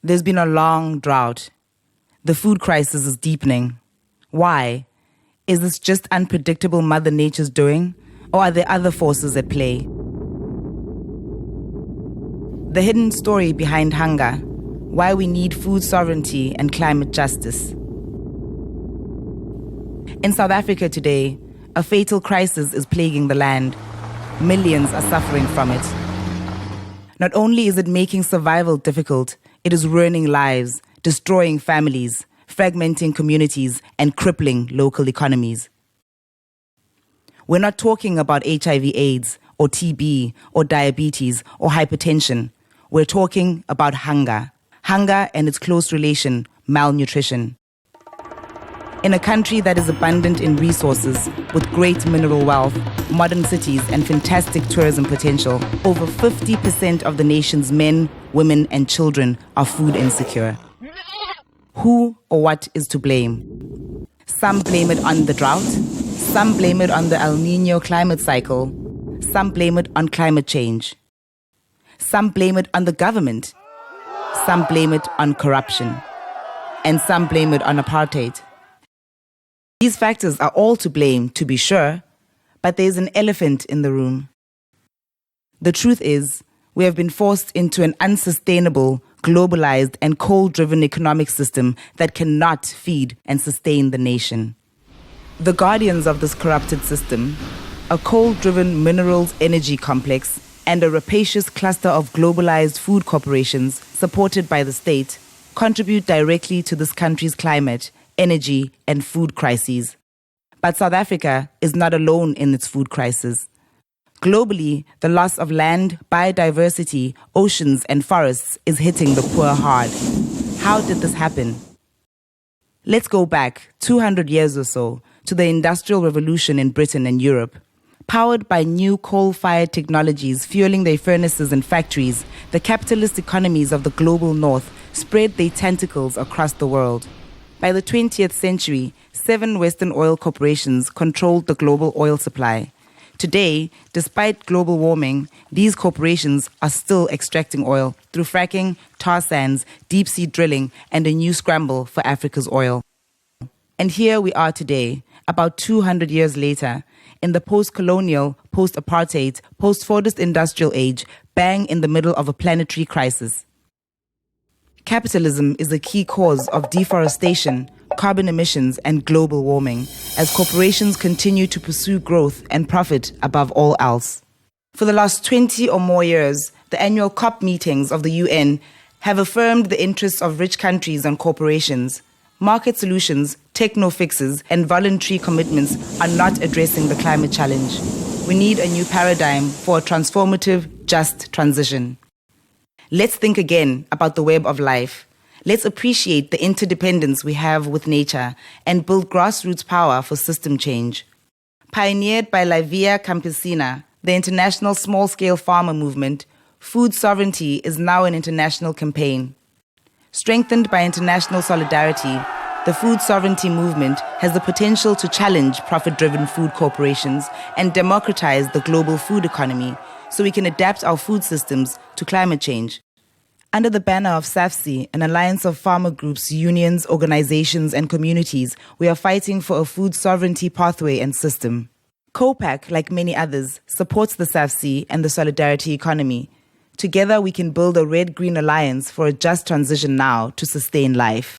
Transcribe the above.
There's been a long drought. The food crisis is deepening. Why? Is this just unpredictable Mother Nature's doing, or are there other forces at play? The hidden story behind hunger, why we need food sovereignty and climate justice. In South Africa today, a fatal crisis is plaguing the land. Millions are suffering from it. Not only is it making survival difficult, it is ruining lives, destroying families, fragmenting communities, and crippling local economies. We're not talking about HIV/AIDS, or TB, or diabetes, or hypertension. We're talking about hunger. Hunger and its close relation, malnutrition. In a country that is abundant in resources, with great mineral wealth, modern cities, and fantastic tourism potential, over 50% of the nation's men, women, and children are food insecure. Who or what is to blame? Some blame it on the drought. Some blame it on the El Niño climate cycle. Some blame it on climate change. Some blame it on the government. Some blame it on corruption. And some blame it on apartheid. These factors are all to blame, to be sure, but there's an elephant in the room. The truth is, we have been forced into an unsustainable, globalized, and coal-driven economic system that cannot feed and sustain the nation. The guardians of this corrupted system, a coal-driven minerals energy complex, and a rapacious cluster of globalized food corporations supported by the state, contribute directly to this country's climate, energy, and food crises. But South Africa is not alone in its food crisis. Globally, the loss of land, biodiversity, oceans, and forests is hitting the poor hard. How did this happen? Let's go back 200 years or so to the Industrial Revolution in Britain and Europe. Powered by new coal-fired technologies fueling their furnaces and factories, the capitalist economies of the global north spread their tentacles across the world. By the 20th century, 7 Western oil corporations controlled the global oil supply. Today, despite global warming, these corporations are still extracting oil through fracking, tar sands, deep-sea drilling, and a new scramble for Africa's oil. And here we are today, about 200 years later, in the post-colonial, post-apartheid, post-Fordist industrial age, bang in the middle of a planetary crisis. Capitalism is a key cause of deforestation, carbon emissions, and global warming, as corporations continue to pursue growth and profit above all else. For the last 20 or more years, the annual COP meetings of the UN have affirmed the interests of rich countries and corporations. Market solutions, techno-fixes, and voluntary commitments are not addressing the climate challenge. We need a new paradigm for a transformative, just transition. Let's think again about the web of life. Let's appreciate the interdependence we have with nature and build grassroots power for system change. Pioneered by La Via Campesina, the international small-scale farmer movement, food sovereignty is now an international campaign. Strengthened by international solidarity, the food sovereignty movement has the potential to challenge profit-driven food corporations and democratize the global food economy so we can adapt our food systems to climate change. Under the banner of SAFC, an alliance of farmer groups, unions, organizations, and communities, we are fighting for a food sovereignty pathway and system. Copac, like many others, supports the SAFC and the solidarity economy. Together, we can build a red-green alliance for a just transition now to sustain life.